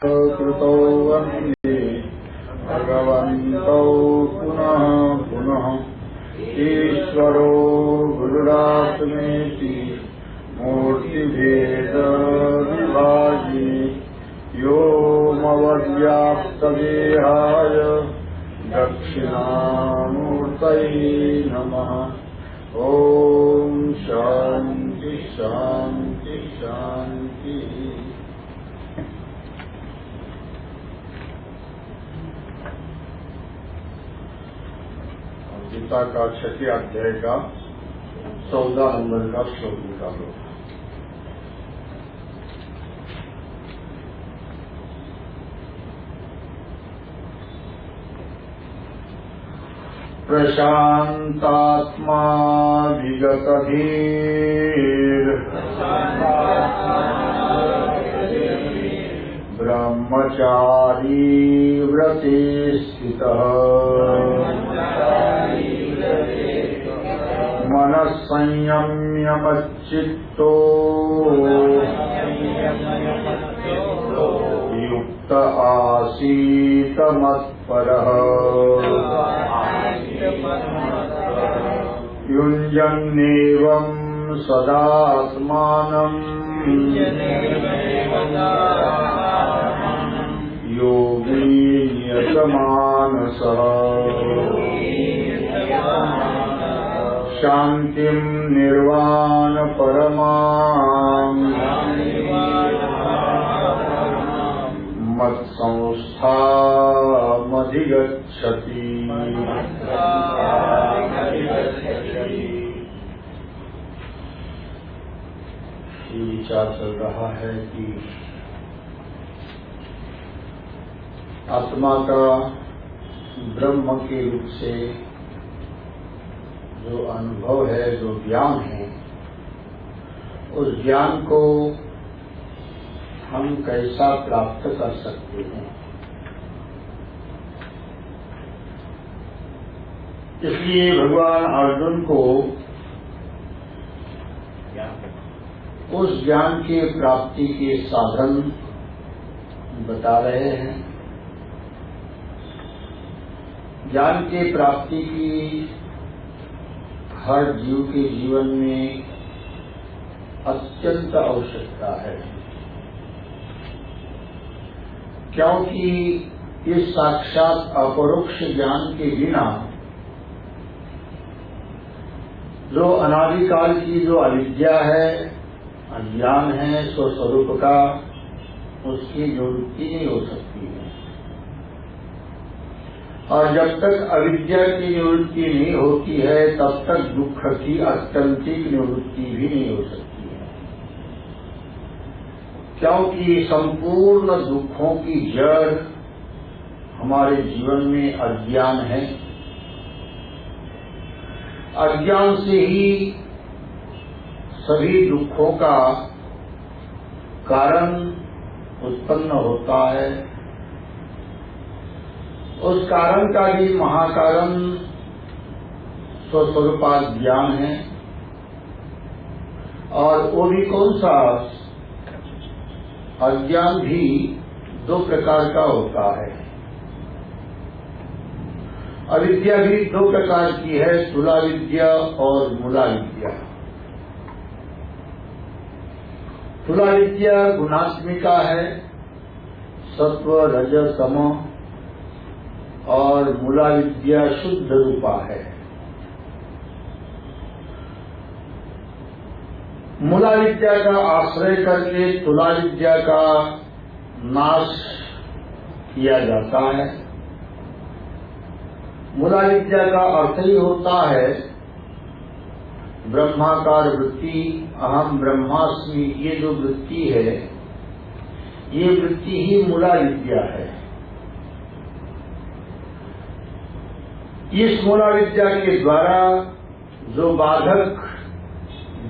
कृतौ वन्दे भगवन्तौ पुनः पुनः ईश्वरो गुरुरात्मेति मूर्तिभेदविभागी व्योमवद्व्याप्तदेहाय दक्षिणामूर्तये नमः। ॐ शान्ति शान्ति शान्ति। गीता का 6 अध्याय का 14 नंबर का श्लोक निकालो। प्रशांतात्मा विगतधीर ब्रह्मचारी व्रते स्थितः मनः संयम्य मच्चित्तो युक्त आसीत मत्परः युञ्जन्नेवं सदात्मानं योगी नियतमानसः शान्तिं निर्वाण परमां मत्संस्थामधिगच्छति। ये विचार चल रहा है कि आत्मा का ब्रह्म के रूप से जो अनुभव है, जो ज्ञान है, उस ज्ञान को हम कैसा प्राप्त कर सकते हैं। इसलिए भगवान अर्जुन को उस ज्ञान के प्राप्ति के साधन बता रहे हैं। ज्ञान के प्राप्ति की हर जीव के जीवन में अत्यंत आवश्यकता है, क्योंकि इस साक्षात अपरोक्ष ज्ञान के बिना जो अनादिकाल की जो अविद्या है, अज्ञान है, स्वस्वरूप का, उसकी निवृत्ति नहीं हो सकती है। और जब तक अविद्या की निवृत्ति नहीं होती है, तब तक दुख की आत्यंतिक निवृत्ति भी नहीं हो सकती है, क्योंकि संपूर्ण दुखों की जड़ हमारे जीवन में अज्ञान है। अज्ञान से ही सभी दुखों का कारण उत्पन्न होता है। उस कारण का भी महाकारण स्वस्वरूपात ज्ञान है। और वो भी कौन सा? अज्ञान भी 2 प्रकार का होता है। अविद्या भी 2 प्रकार की है, स्थूला विद्या और मूला विद्या। स्थूला विद्या गुणात्मिका है, सत्व रज तम, और मूला विद्या शुद्ध रूपा है। मूला विद्या का आश्रय करके स्थूला विद्या का नाश किया जाता है। मूला विद्या का अर्थ ही होता है ब्रह्माकार वृत्ति, अहम ब्रह्मास्मि। ये जो वृत्ति है, ये वृत्ति ही मूला विद्या है। इस मूला विद्या के द्वारा जो बाधक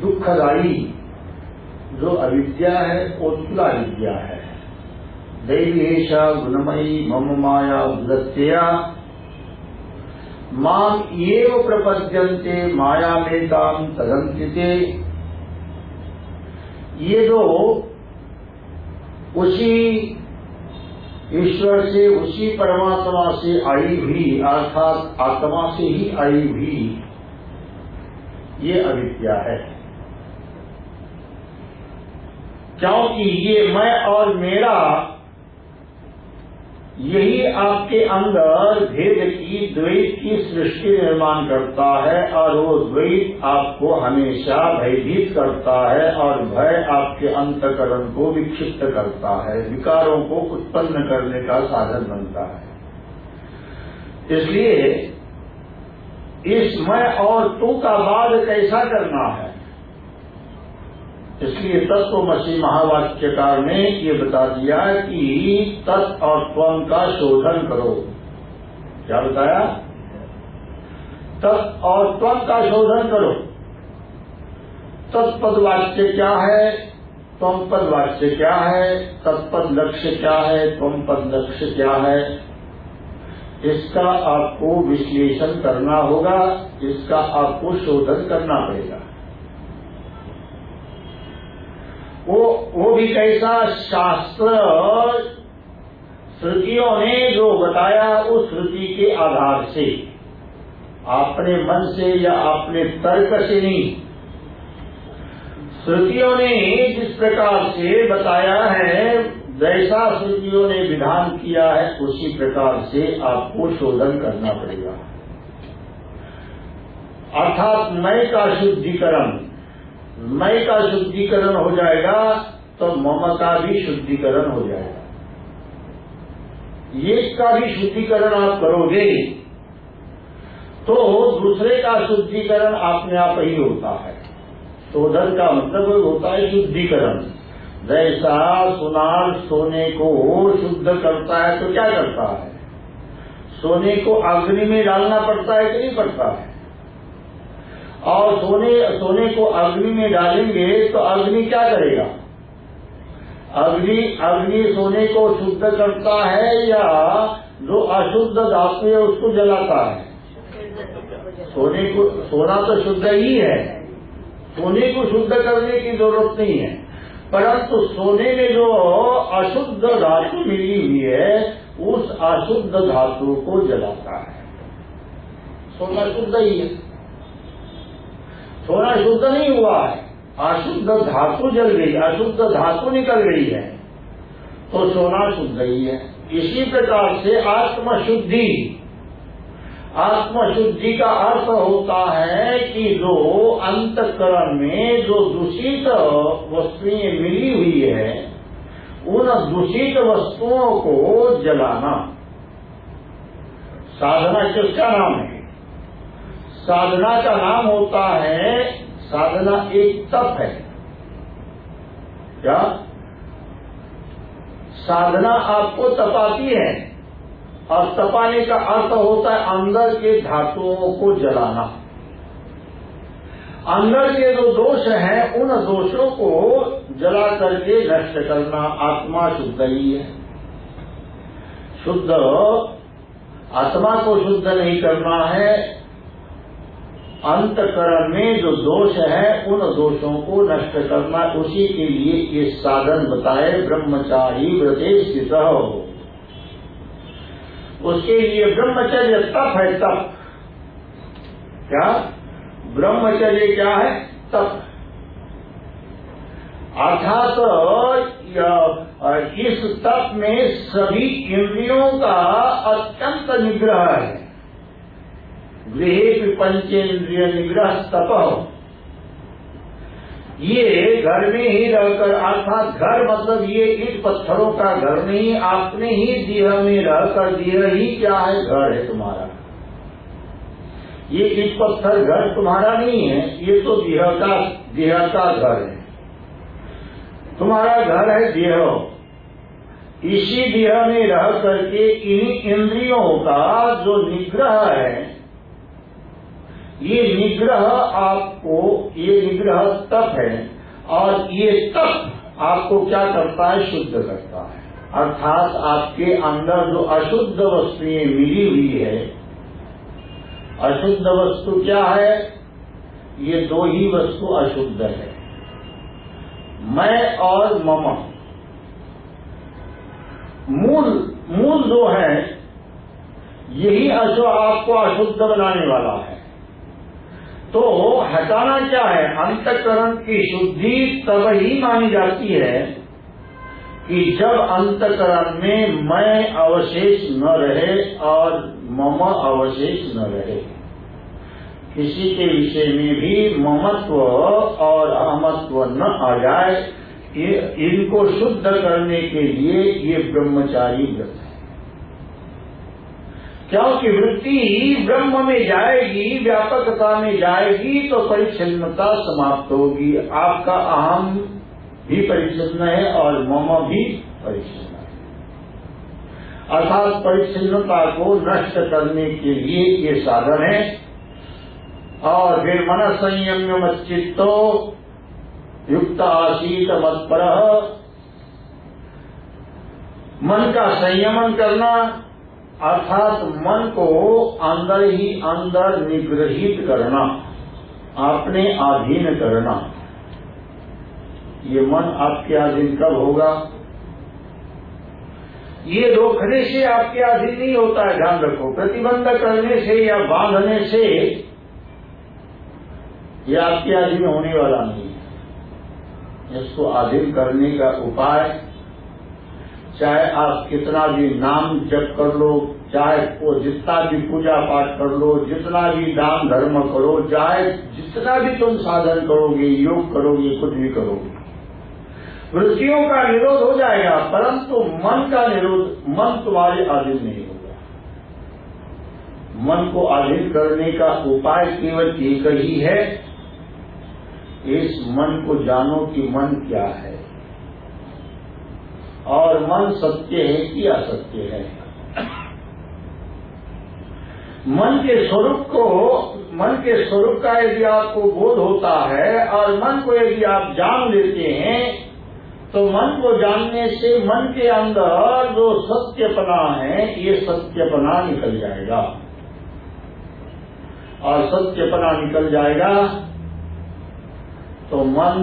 दुखदायी जो अविद्या है, वो स्थूला विद्या है। दैवीशा गुणमयी मम माया बुद्धत्या माम एव प्रपद्यन्ते मायामेतां तदन्तिते। ये जो उसी ईश्वर से, उसी परमात्मा से आई हुई, अर्थात आत्मा से ही आई हुई ये अविद्या है। क्योंकि ये मैं और मेरा, यही आपके अंदर भेद की, द्वैत की सृष्टि निर्माण करता है, और वो द्वैत आपको हमेशा भयभीत करता है, और भय आपके अंतःकरण को विक्षिप्त करता है, विकारों को उत्पन्न करने का साधन बनता है। इसलिए इस मैं और तू का वाद कैसा करना है, इसलिए तत्वमसि महावाक्यकार ने ये बता दिया कि तत् और त्वं का शोधन करो। क्या बताया? तत् और त्वं का शोधन करो। तत्पद वाच्य क्या है, त्वं पद वाच्य क्या है, तत्पद लक्ष्य क्या है, त्वं पद लक्ष्य क्या है, इसका आपको विश्लेषण करना होगा, इसका आपको शोधन करना पड़ेगा। वो भी कैसा? शास्त्र श्रुतियों ने जो बताया उस श्रुति के आधार से, अपने मन से या अपने तर्क से नहीं। श्रुतियों ने जिस प्रकार से बताया है, जैसा श्रुतियों ने विधान किया है, उसी प्रकार से आपको शोधन करना पड़ेगा। अर्थात मैं का शुद्धिकरण, मैं का शुद्धिकरण हो जाएगा तो मम का भी शुद्धिकरण हो जाएगा। ये का भी शुद्धिकरण आप करोगे तो दूसरे का शुद्धिकरण अपने आप ही होता है। शोधन का मतलब होता है शुद्धिकरण। जैसा सुनार सोने को शुद्ध करता है तो क्या करता है? सोने को अग्नि में डालना पड़ता है कि नहीं पड़ता है? और सोने को अग्नि में डालेंगे तो अग्नि क्या करेगा? अग्नि सोने को शुद्ध करता है या जो अशुद्ध धातु है उसको जलाता है? सोना तो शुद्ध ही है, सोने को शुद्ध करने की जरूरत नहीं है, परंतु सोने में जो अशुद्ध धातु मिली हुई है उस अशुद्ध धातु को जलाता है। सोना शुद्ध ही है, सोना शुद्ध नहीं हुआ है, अशुद्ध धातु जल गई, अशुद्ध धातु निकल गई है, तो सोना शुद्ध ही है। इसी प्रकार से आत्मशुद्धि, आत्मशुद्धि का अर्थ होता है कि जो अंतःकरण में जो दूषित वस्तुएं मिली हुई है, उन दूषित वस्तुओं को जलाना। साधना किसका नाम है? साधना का नाम होता है, साधना एक तप है। क्या? साधना आपको तपाती है, और तपाने का अर्थ होता है अंदर के धातुओं को जलाना। अंदर के जो दोष हैं उन दोषों को जला करके नष्ट करना। आत्मा शुद्ध ही है, शुद्ध आत्मा को शुद्ध नहीं करना है, अंतःकरण में जो दोष है उन दोषों को नष्ट करना। उसी के लिए ये साधन बताए, ब्रह्मचारी व्रते स्थितः। उसके लिए ब्रह्मचर्य तप है। तप क्या? ब्रह्मचर्य क्या है? तप। अर्थात इस तप में सभी इंद्रियों का अत्यंत निग्रह है। गृहे पंचेन्द्रिय निग्रह तप। ये घर में ही रहकर, अर्थात घर मतलब ये ईंट पत्थरों का घर नहीं, आपने ही देह में रहकर, देह ही क्या है? घर है तुम्हारा। ये ईंट पत्थर घर तुम्हारा नहीं है, ये तो देह का घर है। तुम्हारा घर है देह। इसी देह में रह करके इन इंद्रियों का जो निग्रह है, ये निग्रह आपको, ये निग्रह तप है, और ये तप आपको क्या करता है? शुद्ध करता है। अर्थात आपके अंदर जो अशुद्ध वस्तुएं मिली हुई है, अशुद्ध वस्तु क्या है? ये दो ही वस्तु अशुद्ध है, मैं और मम। मूल जो है यही आपको अशुद्ध बनाने वाला है। तो हटाना क्या है? अंतःकरण की शुद्धि तब ही मानी जाती है कि जब अंतःकरण में मैं अवशेष न रहे और मम अवशेष न रहे। किसी के विषय में भी ममत्व और अहमत्व न आ जाए। इनको शुद्ध करने के लिए ये ब्रह्मचारी व्रत है। क्योंकि वृत्ति ब्रह्म में जाएगी, व्यापकता में जाएगी तो परिच्छिन्नता समाप्त होगी। आपका अहम भी परिच्छिन्न है और मम भी परिच्छिन्न है। अर्थात परिच्छिन्नता को नष्ट करने के लिए ये साधन है। और फिर मन संयम्य मच्चित्तो युक्त आसीत मत्परः, मन का संयमन करना अर्थात मन को अंदर ही अंदर निग्रहित करना, अपने अधीन करना। ये मन आपके अधीन कब होगा? ये रोकने से आपके अधीन नहीं होता है, ध्यान रखो। प्रतिबंध करने से या बांधने से ये आपके अधीन होने वाला नहीं है। इसको अधीन करने का उपाय, चाहे आप कितना भी नाम जप कर लो, चाहे वो जितना भी पूजा पाठ कर लो, जितना भी दान धर्म करो, चाहे जितना भी तुम साधन करोगे, योग करोगे, कुछ भी करोगे, वृत्तियों का निरोध हो जाएगा, परंतु मन का निरोध, मन तुम्हारे अधीन नहीं होगा। मन को अधीन करने का उपाय केवल एक ही है। इस मन को जानो कि मन क्या है और मन सत्य है कि असत्य है। मन के स्वरूप का यदि आपको बोध होता है और मन को यदि आप जान लेते हैं तो मन को जानने से मन के अंदर जो सत्यपना है ये सत्यपना निकल जाएगा। और सत्यपना निकल जाएगा तो मन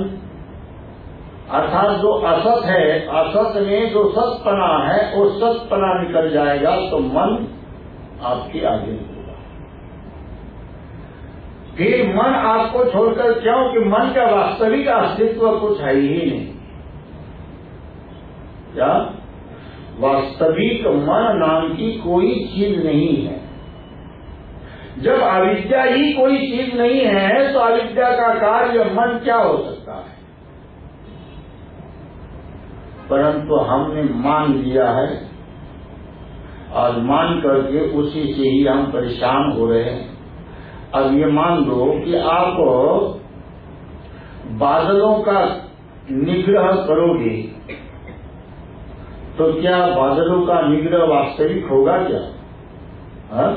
अर्थात जो असत है, असत में जो सतपना है वो सतपना निकल जाएगा तो मन आपके आगे होगा। फिर मन आपको छोड़कर, क्योंकि मन का वास्तविक अस्तित्व कुछ है ही नहीं। क्या? वास्तविक मन नाम की कोई चीज नहीं है। जब अविद्या ही कोई चीज नहीं है तो अविद्या का कार्य मन क्या हो सकता है? परंतु हमने मान लिया है और मान करके उसी से ही हम परेशान हो रहे हैं। अब ये मान लो कि आप बादलों का निग्रह करोगे तो क्या बादलों का निग्रह वास्तविक होगा क्या? हा?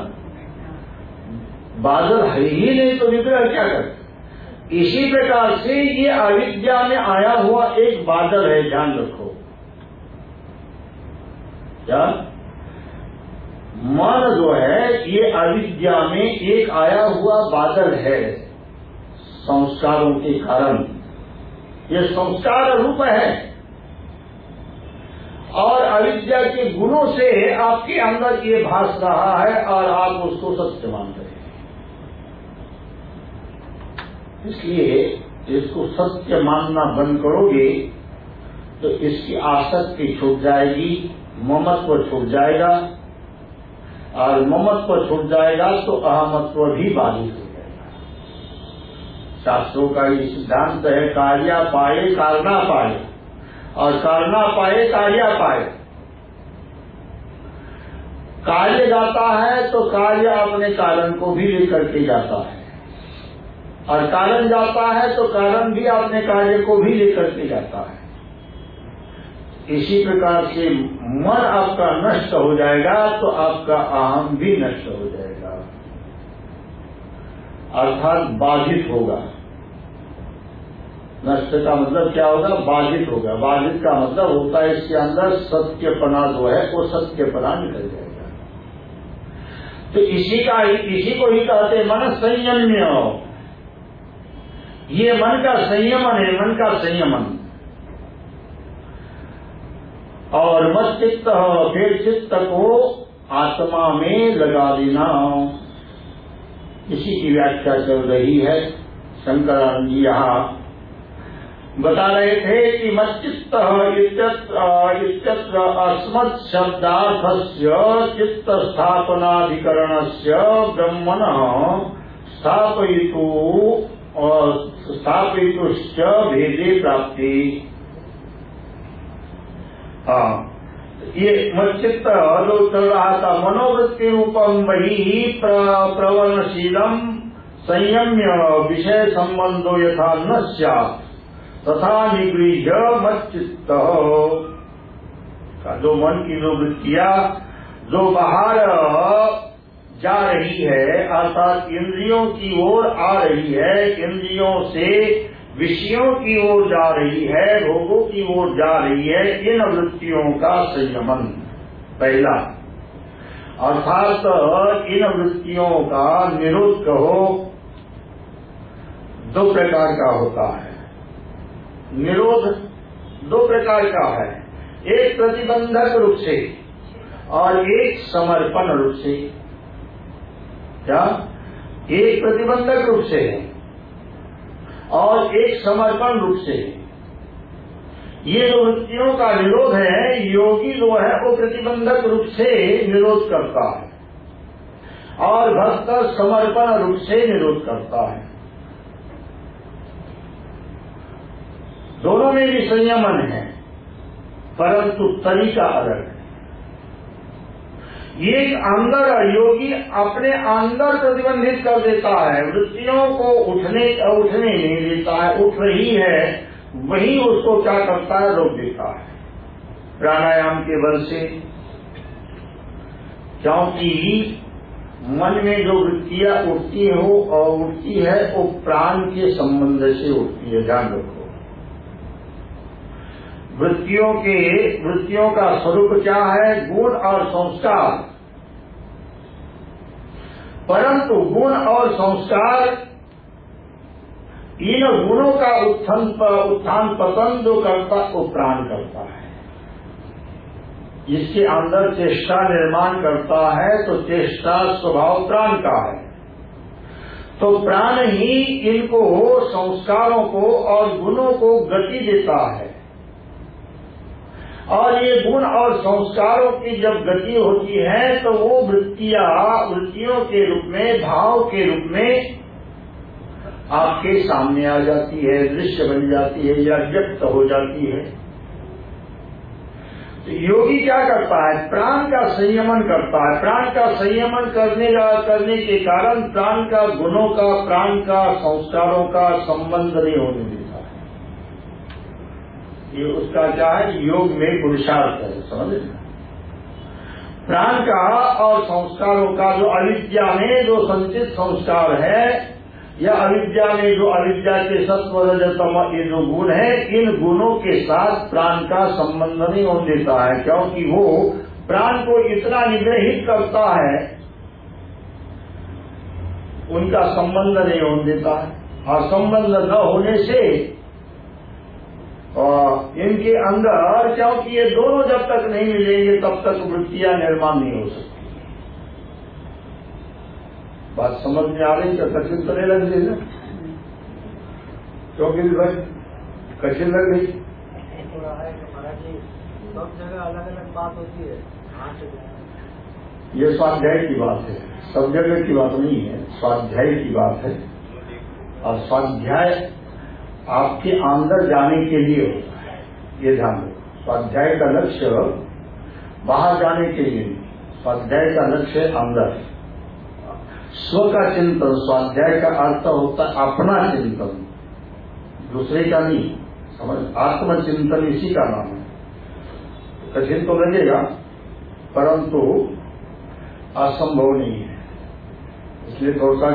बादल है ही नहीं तो निग्रह क्या करते? इसी प्रकार से ये अविद्या में आया हुआ एक बादल है, ध्यान रखो। क्या? मन जो है ये अविद्या में एक आया हुआ बादल है संस्कारों के कारण। ये संस्कार रूप है और अविद्या के गुणों से आपके अंदर ये भास रहा है और आप उसको सत्य मान रहे हैं। इसलिए इसको सत्य मानना बंद करोगे तो इसकी आसक्ति छूट जाएगी, ममत्व छूट जाएगा और ममत्व छूट जाएगा तो अहमत्व भी बाधित हो जाएगा। शास्त्रों का ये सिद्धांत है, कार्या पाए कारणा पाए और कारणा पाए कार्या पाए। कार्य जाता है तो कार्य अपने कारण को भी लेकर के जाता है और कारण जाता है तो कारण भी अपने कार्य को भी लेकर के जाता है। इसी प्रकार से मन आपका नष्ट हो जाएगा तो आपका अहम भी नष्ट हो जाएगा, अर्थात बाधित होगा। नष्ट का मतलब क्या होगा? बाधित होगा। बाधित का मतलब होता है इसके अंदर सत्यपना जो है वो सत्यपना निकल जाएगा। तो इसी को ही कहते मन संयम्य। ये मन का संयमन है, मन का संयमन। और मच्चित्त फिर चित्त को आत्मा में लगा देना। इसी की व्याख्या चल रही है। शंकरानंद जी यहाँ बता रहे थे कि मच्चित्त इत्यत्र अस्मत् शब्दार्थस्य चित्त स्थापनाधिकरणस्य ब्रह्मणः स्थापयितुश्च भेदे प्राप्ति। ये मच्चित्त जो चल रहा था, मनोवृत्ति रूपम वही प्रवणशीलम संयम्य विषय संबंधो यथा न स्यात् तथा निगृह्य मच्चित्त। जो मन की जो वृत्तियां जो बाहर जा रही है, अर्थात इंद्रियों की ओर आ रही है, इंद्रियों से विषयों की ओर जा रही है, भोगों की ओर जा रही है, इन वृत्तियों का संयमन पहला। अर्थात इन वृत्तियों का निरोध कहो, दो प्रकार का होता है। निरोध दो प्रकार का है, एक प्रतिबंधक रूप से और एक समर्पण रूप से। क्या? एक प्रतिबंधक रूप से है और एक समर्पण रूप से। ये जो वृत्तियों का निरोध है, योगी जो है वो प्रतिबंधक रूप से निरोध करता है और भक्त समर्पण रूप से निरोध करता है। दोनों में भी संयमन है, परंतु तरीका अलग है। एक अंदर योगी अपने अंदर प्रतिबंधित कर देता है, वृत्तियों को उठने नहीं देता है, उठ रही है वही उसको क्या करता है, रोक देता है प्राणायाम के बल से। क्योंकि मन में जो वृत्तियां उठती है वो प्राण के संबंध से उठती है, ध्यान रखो। वृत्तियों का स्वरूप क्या है? गुण और संस्कार। परंतु गुण और संस्कार, इन गुणों का उत्थान पतन जो करता वो प्राण करता है। जिसके अंदर चेष्टा निर्माण करता है तो चेष्टा स्वभाव प्राण का है। तो प्राण ही इनको संस्कारों को और गुणों को गति देता है। और ये गुण और संस्कारों की जब गति होती है तो वो वृत्तियों के रूप में, भाव के रूप में आपके सामने आ जाती है, दृश्य बन जाती है या व्यक्त हो जाती है। तो योगी क्या करता है? प्राण का संयमन करता है। प्राण का संयमन करने के कारण प्राण का, गुणों का, प्राण का, संस्कारों का संबंध नहीं होने देता। ये उसका क्या है? योग में पुरुषार्थ है, समझ। प्राण का और संस्कारों का जो अविद्या में जो संचित संस्कार है या अविद्या में जो अविद्या के सत्व रजतम ये जो गुण है, इन गुणों के साथ प्राण का संबंध नहीं होने देता है। क्योंकि वो प्राण को इतना निग्रहित करता है, उनका संबंध नहीं होने देता है। और संबंध न होने से और इनके अंदर, क्योंकि ये दोनों जब तक नहीं मिलेंगे तब तक वृत्तियां निर्माण नहीं हो सकती। बात समझ में आ रही? क्या कठिन तो नहीं लग रही है? क्योंकि भाई कठिन लग रही। सब जगह अलग अलग बात होती है। ये स्वाध्याय की बात है, सब जगह की बात नहीं है, स्वाध्याय की बात है। और स्वाध्याय आपके अंदर जाने के लिए होता है, ये ध्यान रखो। स्वाध्याय का लक्ष्य बाहर जाने के लिए नहीं, स्वाध्याय का लक्ष्य अंदर। स्व का चिंतन, स्वाध्याय का अर्थ होता है अपना चिंतन, दूसरे का नहीं। समझ? आत्मचिंतन इसी का नाम है। कठिन तो लगेगा परंतु असंभव नहीं है। इसलिए थोड़ा सा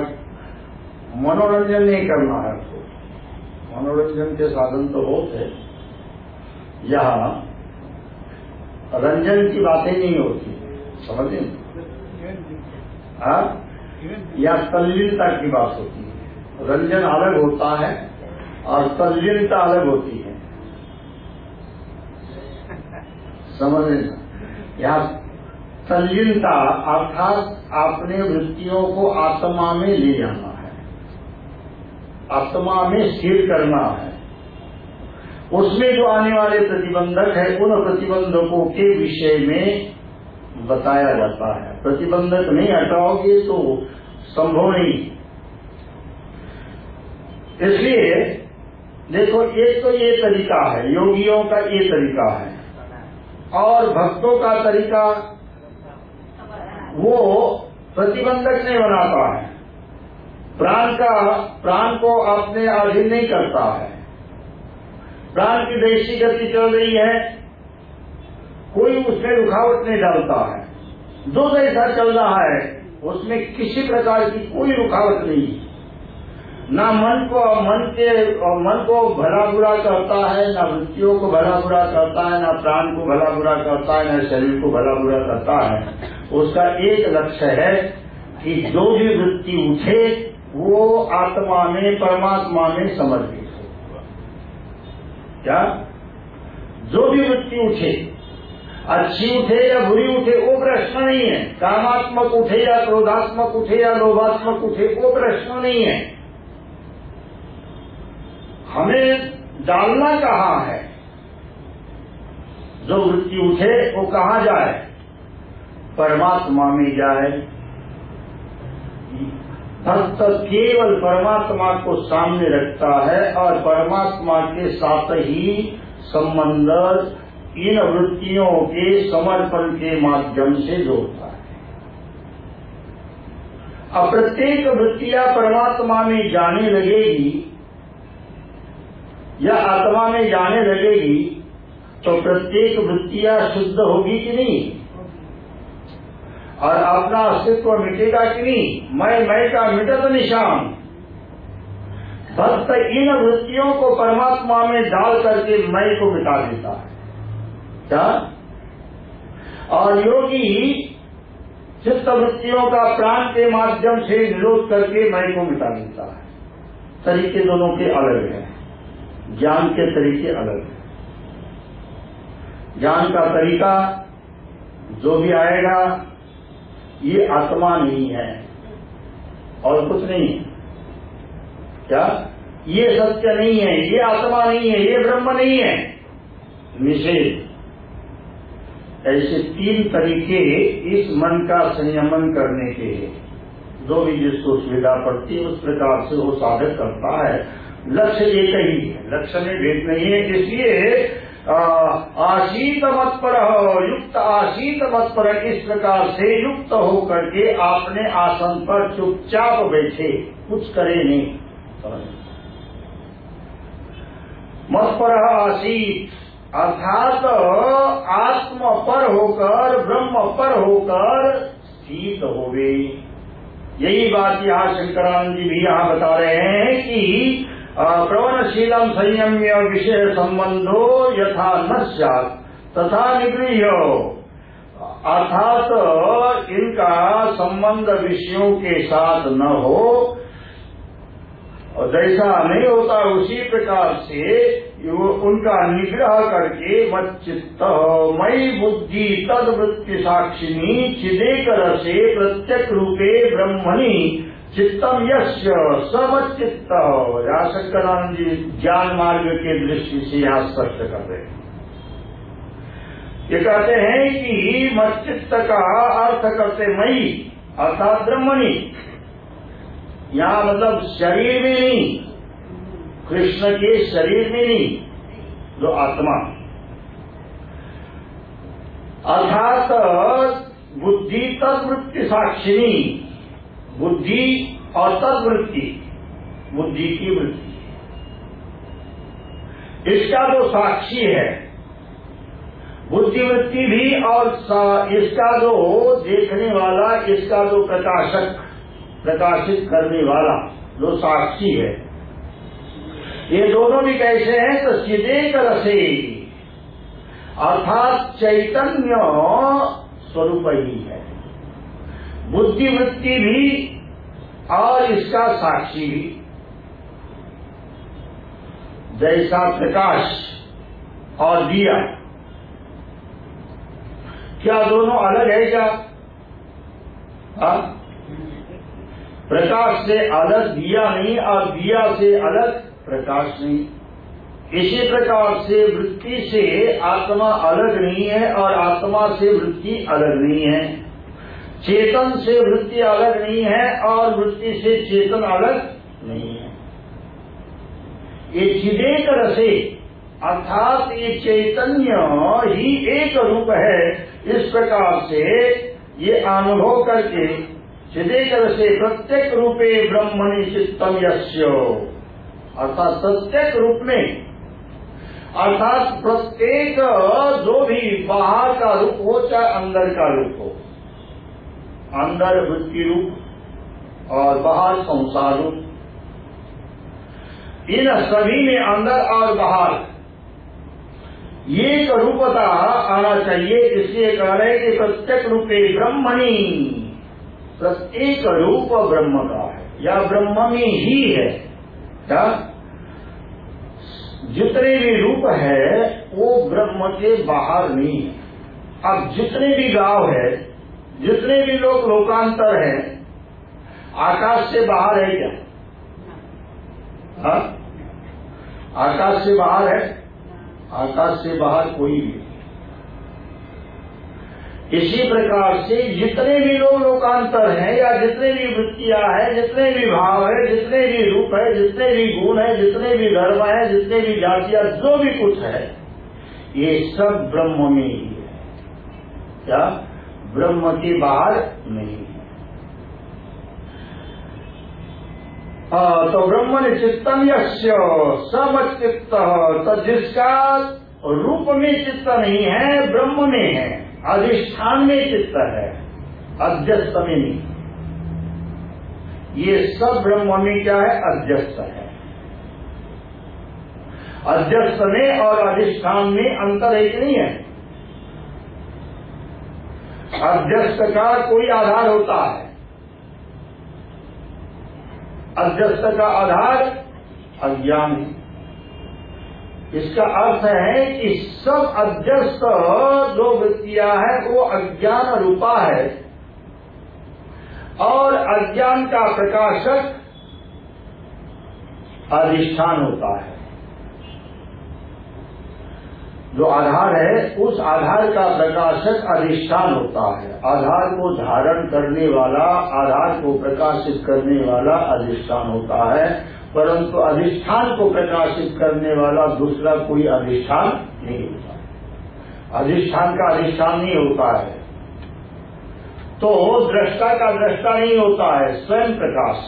मनोरंजन नहीं करना है आपको। मनोरंजन के साधन तो बहुत है, यहाँ रंजन की बातें नहीं होती, समझे? या तल्लीनता की बात होती है। रंजन अलग होता है और तल्लीनता अलग होती है, समझ यहाँ तल्लीनता अर्थात अपने वृत्तियों को आत्मा में ले जाना है, आत्मा में स्थिर करना है। उसमें जो आने वाले प्रतिबंधक है उन प्रतिबंधकों के विषय में बताया जाता है। प्रतिबंधक नहीं हटाओगे तो संभव नहीं। इसलिए देखो, एक तो ये तरीका है, योगियों का ये तरीका है, और भक्तों का तरीका वो प्रतिबंधक नहीं बनाता है, प्राण को अपने अधीन नहीं करता है। प्राण की देशी गति चल रही है, कोई उसमें रुकावट नहीं डालता है। जो जैसा चल रहा है उसमें किसी प्रकार की कोई रुकावट नहीं, ना मन को भला बुरा करता है, ना वृत्तियों को भला बुरा करता है, ना प्राण को भला बुरा करता है, ना शरीर को भला बुरा करता है। उसका एक लक्ष्य है कि जो भी वृत्ति उठे वो आत्मा में, परमात्मा में समर्पित हो। क्या? जो भी वृत्ति उठे, अच्छी उठे या बुरी उठे, वो प्रश्न नहीं है। कामात्मक उठे या क्रोधात्मक उठे या लोभात्मक उठे, वो प्रश्न नहीं है। हमें डालना कहाँ है? जो वृत्ति उठे वो कहाँ जाए? परमात्मा में जाए। भक्त केवल परमात्मा को सामने रखता है और परमात्मा के साथ ही संबंध इन वृत्तियों के समर्पण के माध्यम से जोड़ता है। अब प्रत्येक वृत्तियां परमात्मा में जाने लगेगी या आत्मा में जाने लगेगी तो प्रत्येक वृत्तियां शुद्ध होगी कि नहीं, और अपना अस्तित्व मिटेगा कि नहीं। मैं का मिटत निशान। भक्त इन वृत्तियों को परमात्मा में डाल करके मैं को मिटा देता है। क्या? और योगी चित्त वृत्तियों का प्राण के माध्यम से निरोध करके मैं को मिटा देता है। तरीके दोनों के अलग हैं, ज्ञान के तरीके अलग हैं। ज्ञान का तरीका जो भी आएगा ये आत्मा नहीं है और कुछ नहीं है। क्या? ये सत्य नहीं है, ये आत्मा नहीं है, ये ब्रह्म नहीं है, निषेध। ऐसे तीन तरीके इस मन का संयमन करने के, जो भी जिसको सुविधा पड़ती है उस प्रकार से वो साधक करता है। लक्ष्य एक ही है, लक्ष्य में भेद नहीं है। इसलिए आशीत मत्पर युक्त आशीत मत्पर, इस प्रकार से युक्त होकर के आपने आसन पर चुपचाप बैठे, कुछ करे नहीं। मत्पर आशीत अर्थात आत्म पर होकर, ब्रह्म पर होकर स्थित होवे। यही बात यहाँ शंकरानंद जी भी यहाँ बता रहे हैं कि प्रवणशीलम संयम्य विषय संबंधो यथा न स्यात् तथा निगृह्य, अर्थात इनका संबंध विषयों के साथ न हो, और जैसा नहीं होता उसी प्रकार से उनका निग्रह करके मच्चित्त मयि बुद्धि तद्वृत्ति साक्षिणी चिदेक रसे प्रत्यक्ष रूपे ब्रह्मणि चित्तम यस्य समच्चित्त। शंकरानंद जी ज्ञान मार्ग के दृष्टि से यहाँ स्पष्ट कर रहे हैं। ये कहते हैं कि मच्चित्त का अर्थ करते मई अर्थात ब्रह्मणि। यहाँ मतलब शरीर में नहीं, कृष्ण के शरीर में नहीं, जो आत्मा, अर्थात बुद्धि तद्वृत्ति साक्षिणी, बुद्धि और तद्वृत्ति, बुद्धि की वृत्ति, इसका जो साक्षी है, बुद्धिवृत्ति भी, और इसका जो देखने वाला, इसका जो प्रकाशक, प्रकाशित करने वाला जो साक्षी है, ये दोनों भी कैसे हैं? तो चिदेक रसे अर्थात चैतन्य स्वरूप ही है। बुद्धिवृत्ति भी और इसका साक्षी भी, जैसा प्रकाश और दिया क्या दोनों अलग है क्या? प्रकाश से अलग दिया नहीं और दिया से अलग प्रकाश नहीं। इसी प्रकार से वृत्ति से आत्मा अलग नहीं है और आत्मा से वृत्ति अलग नहीं है। चेतन से वृत्ति अलग नहीं है और वृत्ति से चेतन अलग नहीं है। ये चिदेक रसे अर्थात ये चैतन्य ही एक रूप है। इस प्रकार से ये अनुभव करके चिदेक रसे प्रत्येक रूपे ब्रह्मणि चित्तम यस्य, अर्थात प्रत्येक रूप में, अर्थात प्रत्येक जो भी बाहर का रूप हो चाहे अंदर का रूप हो, अंदर वृत्ति रूप और बाहर संसार रूप, इन सभी में अंदर और बाहर एक रूपता आना चाहिए। इसलिए कह रहे हैं कि प्रत्येक रूपे ब्रह्मणि, प्रत्येक रूप ब्रह्म का है या ब्रह्म में ही है। क्या? जितने भी रूप है वो ब्रह्म के बाहर नहीं है। अब जितने भी गांव है, जितने भी लोग लोकांतर है, आकाश से बाहर है क्या? हाँ? आकाश से बाहर है? आकाश से बाहर कोई भी। इसी प्रकार से जितने भी लोग लोकांतर हैं या जितने भी वृत्तियां हैं, जितने भी भाव है, जितने भी रूप है, जितने भी गुण है, जितने भी धर्म है, जितने भी जातियां, जो भी कुछ है, ये सब ब्रह्म में ही है। क्या? ब्रह्म के बाहर नहीं है। तो ब्रह्मणि चित्तम यस्य समचित्त, तो जिसका रूप में चित्त नहीं है, ब्रह्म में है, अधिष्ठान में चित्त है, अध्यस्त में नहीं। ये सब ब्रह्म में क्या है? अध्यस्त है। अध्यस्त में और अधिष्ठान में अंतर एक नहीं है। अध्यस्त का कोई आधार होता है। अध्यस्त का आधार अज्ञान है। इसका अर्थ है कि सब अध्यस्त जो वृत्तियां हैं वो अज्ञान रूपा है और अज्ञान का प्रकाशक अधिष्ठान होता है। जो आधार है उस आधार का प्रकाशक अधिष्ठान होता है। आधार को धारण करने वाला, आधार को प्रकाशित करने वाला अधिष्ठान होता है, परंतु अधिष्ठान को प्रकाशित करने वाला दूसरा कोई अधिष्ठान नहीं होता। अधिष्ठान का अधिष्ठान नहीं होता है तो दृष्टा का दृष्टा नहीं होता है, स्वयं प्रकाश।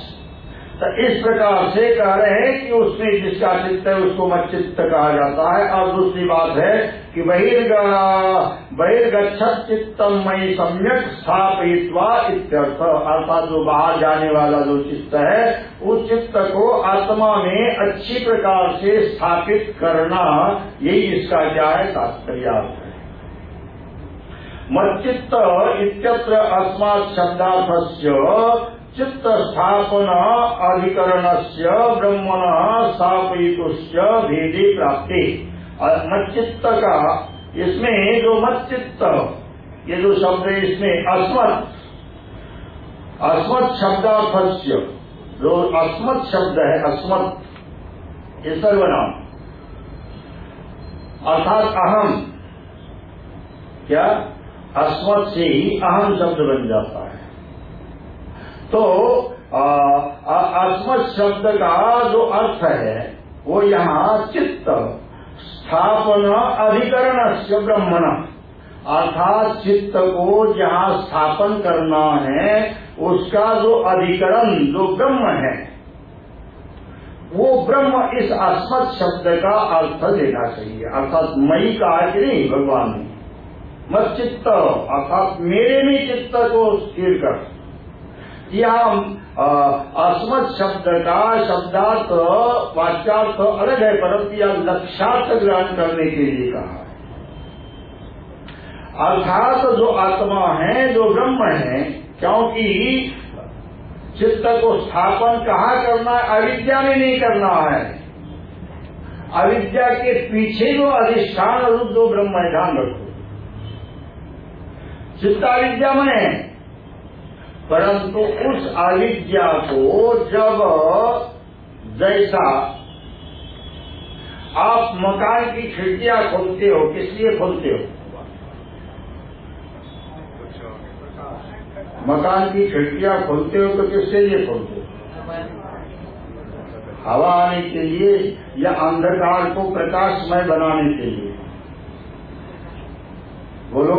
तो इस प्रकार से कह रहे हैं कि उसमें जिसका चित्त है उसको मच्चित्त कहा जाता है। और दूसरी बात है कि बहिर्गच्छत् चित्तम मयि सम्यक स्थापयित्वा इत्यर्थ, अर्थात जो बाहर जाने वाला जो चित्त है उस चित्त को आत्मा में अच्छी प्रकार से स्थापित करना, यही इसका क्या है? तात्पर्य है। मच्चित्त इत्यत्र अस्मात् शब्दार्थस्य चित्त स्थापन अधिकरणस्य ब्रह्मण स्थापयितुश्च भेदे प्राप्ति। मच्चित्त का इसमें जो मच्चित्त, ये जो शब्द है इसमें अस्मत् शब्दार्थस्य, जो अस्मत् शब्द है, अस्मत् ये सर्वनाम अर्थात अहम, क्या? अस्मत् से ही अहम शब्द बन जाता है। तो अस्मत् शब्द का जो अर्थ है वो यहाँ चित्त स्थापन अधिकरणस्य ब्रह्मण, अर्थात चित्त को जहाँ स्थापन करना है उसका जो अधिकरण, जो ब्रह्म है, वो ब्रह्म इस अस्मत् शब्द का अर्थ लेना चाहिए। अर्थात मई का कि नहीं भगवान ने मत चित्त, अर्थात मेरे में चित्त को स्थिर कर। यहाँ अस्मत् शब्द का शब्दार्थ वाच्यार्थ अलग है, परंतु यह लक्ष्यार्थ ग्रहण करने के लिए कहा है। अर्थात जो आत्मा है, जो ब्रह्म है, क्योंकि चित्त को स्थापन कहाँ करना है? अविद्या में नहीं करना है। अविद्या के पीछे जो अधिष्ठान रूप जो ब्रह्म है, ध्यान रखो। चित्त अविद्यामय है, परंतु उस अविद्या को जब जैसा आप मकान की खिड़कियां खोलते हो, किस लिए खोलते हो? मकान की खिड़कियां खोलते हो तो किसके लिए खोलते हो? हवा आने के लिए या अंधकार को प्रकाशमय बनाने के लिए? बोलो।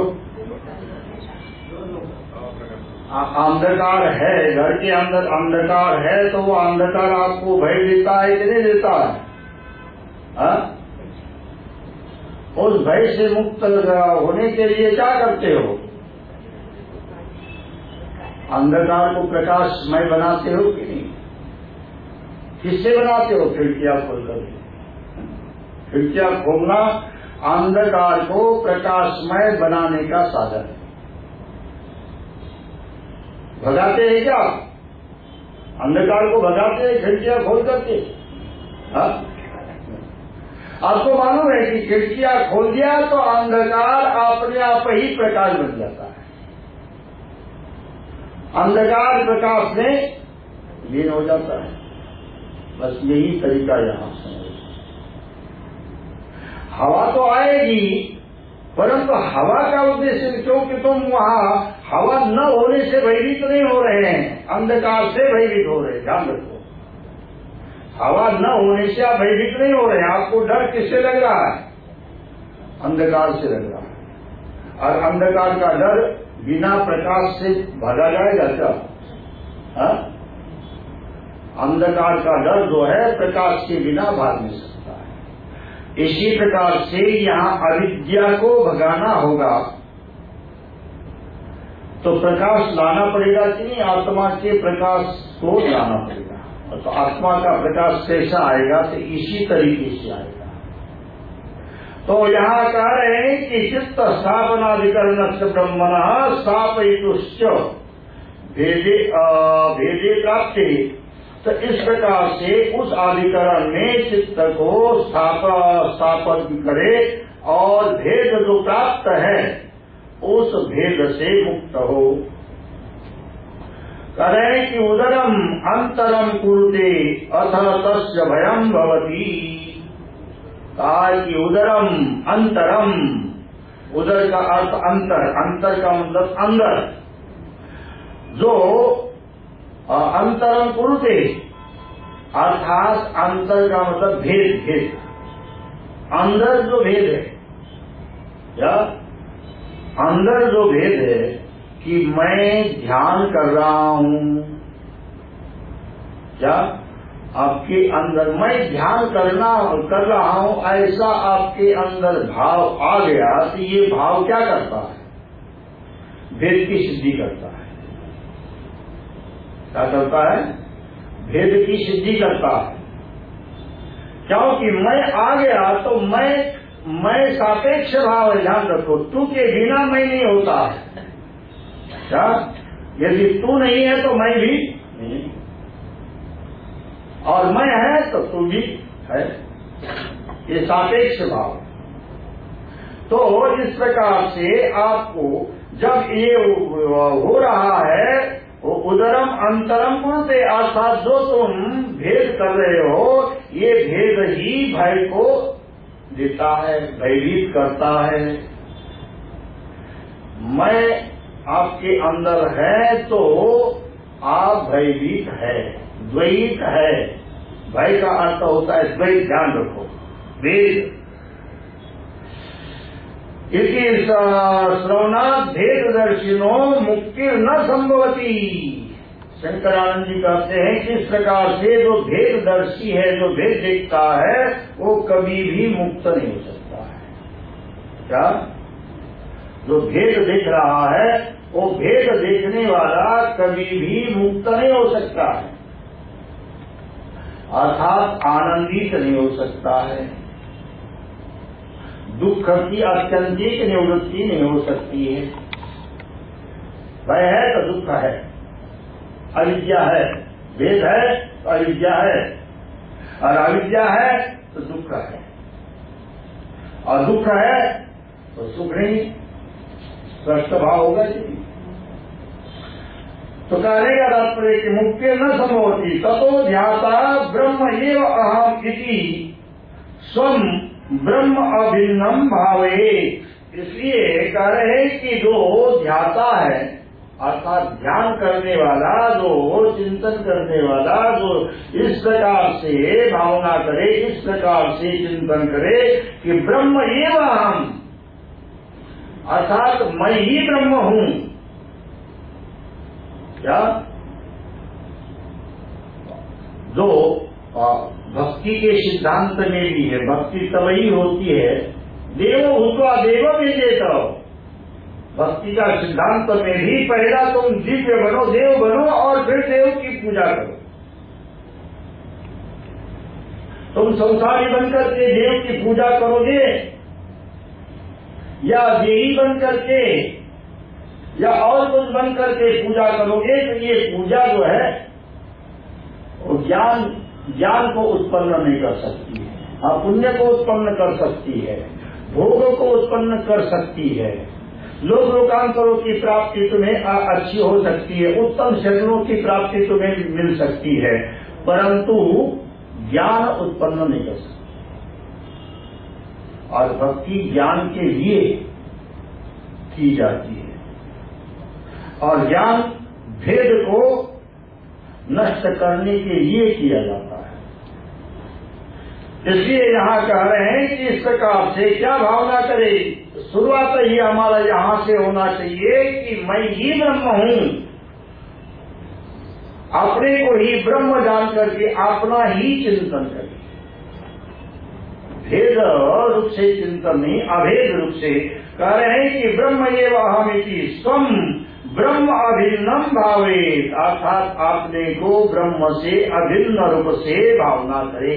अंधकार है, घर के अंदर अंधकार है तो वो अंधकार आपको भय देता है कि नहीं देता है? उस भय से मुक्त होने के लिए क्या करते हो? अंधकार को प्रकाशमय बनाते हो कि नहीं? किससे बनाते हो? खिड़कियां खोलकर। खिड़कियां खोलना अंधकार को प्रकाशमय बनाने का साधन है। भगाते हैं क्या? अंधकार को भगाते हैं खिड़कियां खोल करके? आपको मालूम है कि खिड़कियां खोल दिया तो अंधकार अपने आप ही प्रकाश बन जाता है। अंधकार प्रकाश में लीन हो जाता है। बस यही तरीका यहां समझ। हवा तो आएगी, परंतु हवा का उद्देश्य, क्योंकि तुम वहां हवा न होने से भयभीत नहीं हो रहे हैं, अंधकार से भयभीत हो रहे हैं। ध्यान रखो, हवा न होने से आप भयभीत नहीं हो रहे हैं। आपको डर किससे लग रहा है? अंधकार से लग रहा है। और अंधकार का डर बिना प्रकाश से भागा जाएगा क्या? अंधकार का डर जो है प्रकाश के बिना भाग नहीं सकता है। इसी प्रकार से यहाँ अविद्या को भगाना होगा तो प्रकाश लाना पड़ेगा कि नहीं? आत्मा के प्रकाश को लाना पड़ेगा। तो आत्मा का प्रकाश कैसा आएगा? तो इसी तरीके से आएगा। तो यहाँ कह रहे हैं कि चित्त स्थापनाधिकरण से ब्रह्मण स्थापयितुश्च भेदे भेदे प्राप्ति। तो इस प्रकार से उस अधिकरण में चित्त को स्थापन करे और भेद जो प्राप्त है उस भेद से मुक्त हो। करें कि उदरम अंतरम कुरुते अथ तस्य भयम भवति। कहा कि उदरम अंतरम, उदर का अर्थ अंतर, अंतर का मतलब अंदर। जो अंतरम कुरुते अर्थात अंतर का मतलब भेद, भेद अंदर जो भेद है, या अंदर जो भेद है कि मैं ध्यान कर रहा हूं, क्या आपके अंदर मैं ध्यान कर रहा हूं, ऐसा आपके अंदर भाव आ गया तो ये भाव क्या करता है? भेद की सिद्धि करता है। क्या करता है? भेद की सिद्धि करता है। क्योंकि मैं आ गया तो मैं सापेक्ष भाव है। ध्यान रखो, तू के बिना मैं नहीं होता है। क्या? यदि तू नहीं है तो मैं भी नहीं, और मैं है तो तू भी है। ये सापेक्ष भाव। तो इस प्रकार से आपको जब ये हो रहा है वो उदरम अंतरम कुरुते, अर्थात जो तुम भेद कर रहे हो ये भेद ही भय को देता है, भयभीत करता है। मैं आपके अंदर है तो आप भयभीत है, द्वैत है। भय का अर्थ होता है द्वैत। ध्यान रखो, भेद। इति श्रवणात् भेददर्शिनो मुक्ति न संभवती। शंकरानंद जी कहते हैं कि इस प्रकार से जो भेददर्शी है, जो भेद देखता है, वो कभी भी मुक्त नहीं हो सकता है। क्या? जो भेद देख रहा है वो भेद देखने वाला कभी भी मुक्त नहीं हो सकता है, अर्थात आनंदित नहीं हो सकता है। दुख की आत्यंतिक निवृत्ति नहीं हो सकती है। भय है तो दुख है, अविद्या है, भेद है तो अविद्या है, और अविद्या है तो दुख है, और दुख है तो सुख नहीं। स्पष्ट भाव होगा जी। तो कहने का तात्पर्य कि मुक्ति न संभवती ततो ध्याता ब्रह्म एव अहम इति स्वम ब्रह्म अभिन्नम भावे। इसलिए कह रहे हैं कि जो ध्याता है अर्थात ध्यान करने वाला, जो चिंतन करने वाला, जो इस प्रकार से भावना करे, इस प्रकार से चिंतन करे कि ब्रह्म एव अहम, अर्थात मैं ही ब्रह्म हूं। क्या जो भक्ति के सिद्धांत में भी है, भक्ति तभी होती है देव भूतवा देव विजेत। भक्ति का सिद्धांत में भी पहला तुम दिव्य बनो, देव बनो और फिर देव की पूजा करो। तुम संसारी बनकर के देव की पूजा करोगे या देवी बनकर के या और कुछ बन करके पूजा करोगे तो ये पूजा जो है वो ज्ञान को उत्पन्न नहीं कर सकती है। हाँ, पुण्य को उत्पन्न कर सकती है, भोगों को उत्पन्न कर सकती है, लोक लोकांतरों की प्राप्ति तुम्हें अच्छी हो सकती है, उत्तम शरणों की प्राप्ति तुम्हें मिल सकती है, परंतु ज्ञान उत्पन्न नहीं कर सकती। और भक्ति ज्ञान के लिए की जाती है और ज्ञान भेद को नष्ट करने के लिए किया जाता है। इसलिए यहाँ कह रहे हैं कि इस प्रकार से क्या भावना करे, शुरुआत ही हमारा यहाँ से होना चाहिए कि मैं ही ब्रह्म हूँ, अपने को ही ब्रह्म जान करके अपना ही चिंतन करें। भेद रूप से चिंतन नहीं, अभेद रूप से कह रहे हैं कि ब्रह्म एव अहमिति स्वम ब्रह्म अभिन्नम भावेत, अर्थात अपने को ब्रह्म से अभिन्न रूप से भावना करे।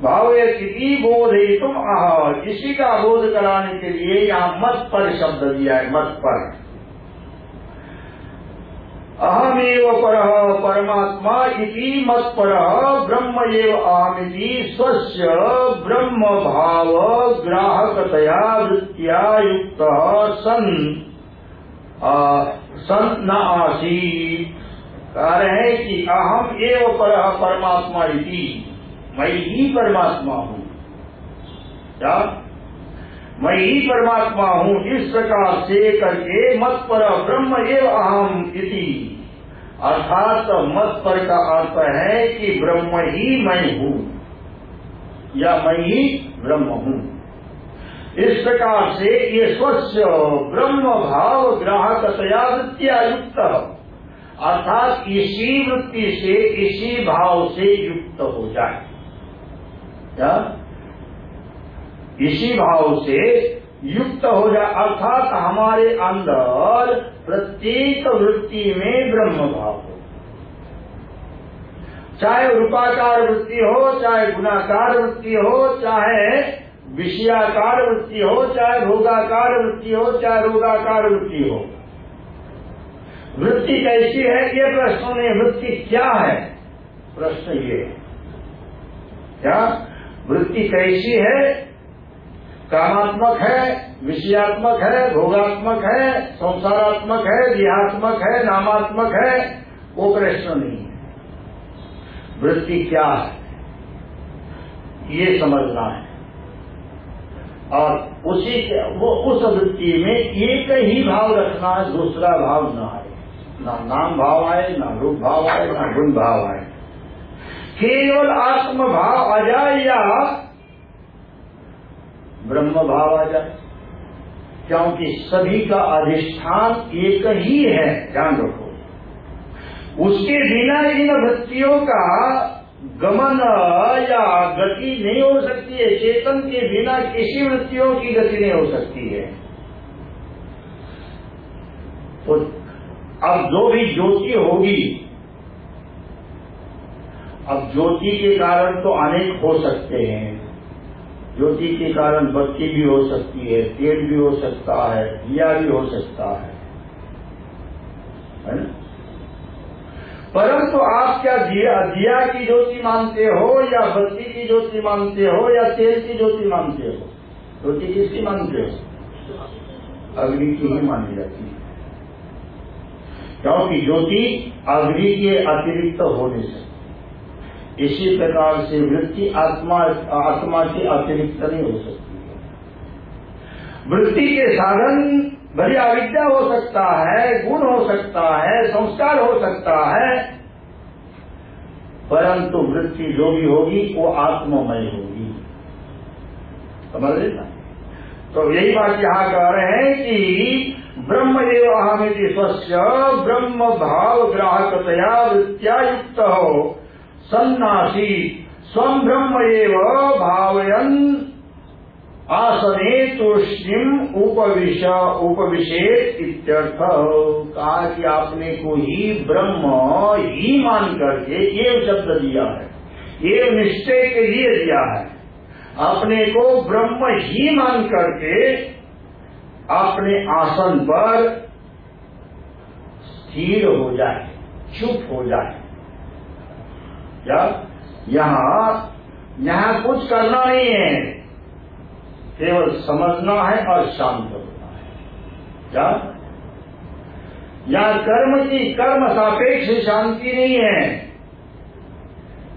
भावेति बोधयितुम आह, इसी का बोध कराने के लिए यहाँ मत पर शब्द दिया है। मत पर अहमेव परः परमात्मा इति मत परः ब्रह्म एव अहमिति स्वस्य ब्रह्म भाव ग्राहकतया वृत्त्या युक्तः सन न आसीत्। कह रहे हैं कि अहम एव परः परमात्मा इति, मैं ही परमात्मा हूँ। क्या मैं ही परमात्मा हूँ, इस प्रकार से करके मत पर ब्रह्म एव अहम इति, अर्थात मत पर का अर्थ है कि ब्रह्म ही मैं हूँ या मैं ही ब्रह्म हूँ। इस प्रकार से ये स्वस्य ब्रह्म भाव ग्राहकतया वृत्त्या युक्त, अर्थात इसी वृत्ति से इसी भाव से युक्त हो जाए। क्या इसी भाव से युक्त हो जाए, अर्थात हमारे अंदर प्रत्येक वृत्ति में ब्रह्म भाव हो, चाहे रूपाकार वृत्ति हो, चाहे गुणाकार वृत्ति हो, चाहे विषयाकार वृत्ति हो, चाहे भोगाकार वृत्ति हो, चाहे रोगाकार वृत्ति हो। वृत्ति कैसी है ये प्रश्न नहीं, वृत्ति क्या है प्रश्न ये। क्या वृत्ति कैसी है? कामात्मक है, विषयात्मक है, भोगात्मक है, संसारात्मक है, देहात्मक है, नामात्मक है, वो प्रश्न नहीं है। वृत्ति क्या है ये समझना है और उस वृत्ति में एक ही भाव रखना है, दूसरा भाव न आए, ना नाम भाव आए, ना रूप भाव आए, ना गुण भाव आए, केवल आत्म भाव आ जाए या ब्रह्म भाव आ जाए, क्योंकि सभी का अधिष्ठान एक ही है, ध्यान रखो। उसके बिना इन वृत्तियों का गमन या गति नहीं हो सकती है। चेतन के बिना किसी वृत्तियों की गति नहीं हो सकती है। तो अब जो भी ज्योति होगी, अब ज्योति के कारण तो अनेक हो सकते हैं। ज्योति के कारण बत्ती भी हो सकती है, तेल भी हो सकता है, दिया भी हो सकता है ना? परंतु आप क्या दिया की ज्योति मानते हो या बत्ती की ज्योति मानते हो या तेल की ज्योति मानते हो? ज्योति किसकी मानते हो? अग्नि की ही मानी जाती है, क्योंकि ज्योति अग्नि के अतिरिक्त हो नहीं सकती। इसी प्रकार से वृत्ति आत्मा के अतिरिक्त नहीं हो सकती है। वृत्ति के साधन भली अविद्या हो सकता है, गुण हो सकता है, संस्कार हो सकता है, परंतु वृत्ति जो भी होगी वो आत्ममय होगी। समझ लेना। तो यही बात यहाँ कह रहे हैं कि ब्रह्म एव अहमिति स्वस्य ब्रह्म भाव ग्राहकतया वृत्त्या युक्त हो सन्नासी स्वं ब्रह्म एव भावयन् आसने तूष्णीम उपविशेत इत्यर्थ। कहा कि आपने को ही ब्रह्म ही मान करके ये शब्द दिया है, ये निश्चय के लिए दिया है। अपने को ब्रह्म ही मान करके अपने आसन पर स्थिर हो जाए, चुप हो जाए। क्या यहाँ कुछ करना नहीं है, केवल समझना है और शांत होना है। क्या यहाँ कर्म सापेक्ष शांति नहीं है,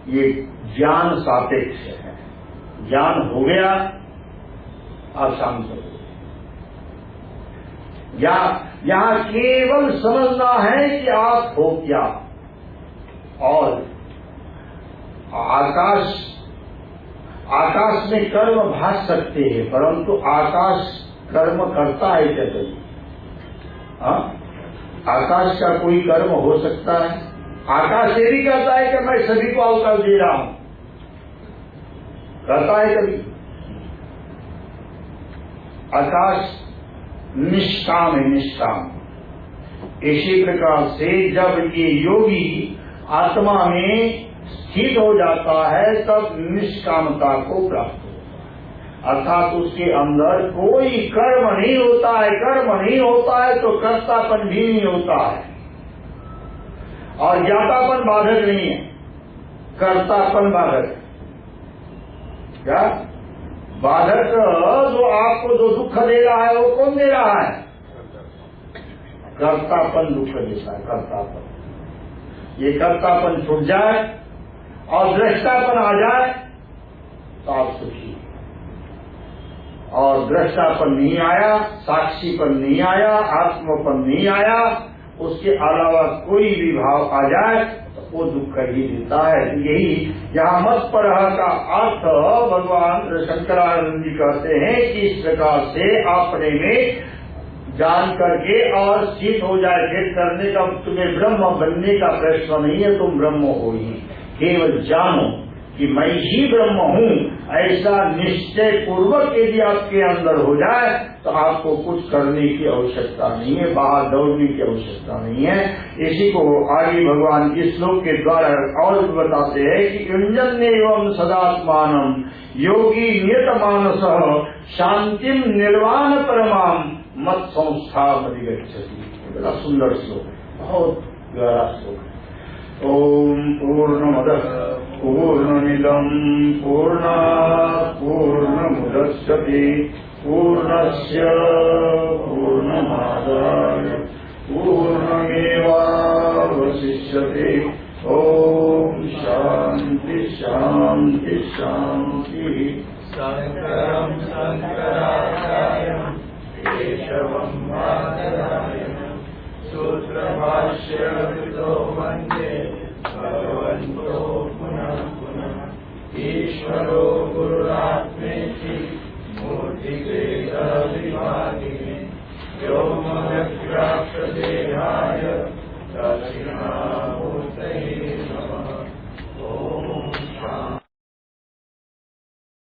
ये ज्ञान सापेक्ष है। ज्ञान हो गया आप शांत हो गए। यहाँ केवल समझना है कि आप हो क्या। और आकाश में कर्म भाग सकते हैं, परंतु आकाश कर्म करता है क्या कभी? आकाश का कोई कर्म हो सकता है? आकाश ये भी कहता है कि मैं सभी को अवकाश दे रहा हूं, कहता है कभी? आकाश निष्काम है, निष्काम। इसी प्रकार से जब ये योगी आत्मा में स्थित हो जाता है तब निष्कामता को प्राप्त होता है, अर्थात उसके अंदर कोई कर्म नहीं होता है। कर्म नहीं होता है तो कर्तापन भी नहीं होता है, और ज्ञातापन बाधक नहीं है, कर्तापन बाधक। क्या बाधक जो आपको जो दुख दे रहा है वो कौन दे रहा है? कर्तापन दुख देता है, कर्तापन। ये कर्तापन छूट जाए और दृष्टापन आ जाए तो आप सुखी। और दृष्टापन नहीं आया, साक्षीपन नहीं आया, आत्मपन नहीं आया, उसके अलावा कोई भी भाव आ जाए तो वो दुख ही देता है। यही यहाँ मत पर का अर्थ भगवान शंकरानंद जी कहते हैं कि इस प्रकार से अपने में जान करके और स्थित हो जाए। भेद करने का, तुम्हें ब्रह्म बनने का प्रश्न नहीं है, तुम ब्रह्म हो ही। केवल जानो कि मैं ही ब्रह्म हूँ, ऐसा निश्चय पूर्वक यदि आपके अंदर हो जाए तो आपको कुछ करने की आवश्यकता नहीं है, बाहर दौड़ने की आवश्यकता नहीं है। इसी को आगे भगवान इस श्लोक के द्वारा और बताते हैं कि युञ्जन् एवं सदात्मानं योगी नियत मानस शांतिम निर्वाण परमाम मत संस्था अधिगच्छति। बड़ा सुंदर श्लोक है, बहुत गहरा श्लोक है। ओम पूर्णमदः पूर्णमिदं पूर्णात् पूर्णमुदच्यते पूर्णस्य पूर्णमादाय पूर्णमेवावशिष्यते। ओम शांति शांति शांति। शंकरं शंकराचार्यं केशवं बादरायणं सूत्रभाष्यकृतो वन्दे भगवन्तो पुनः पुनः ईश्वरो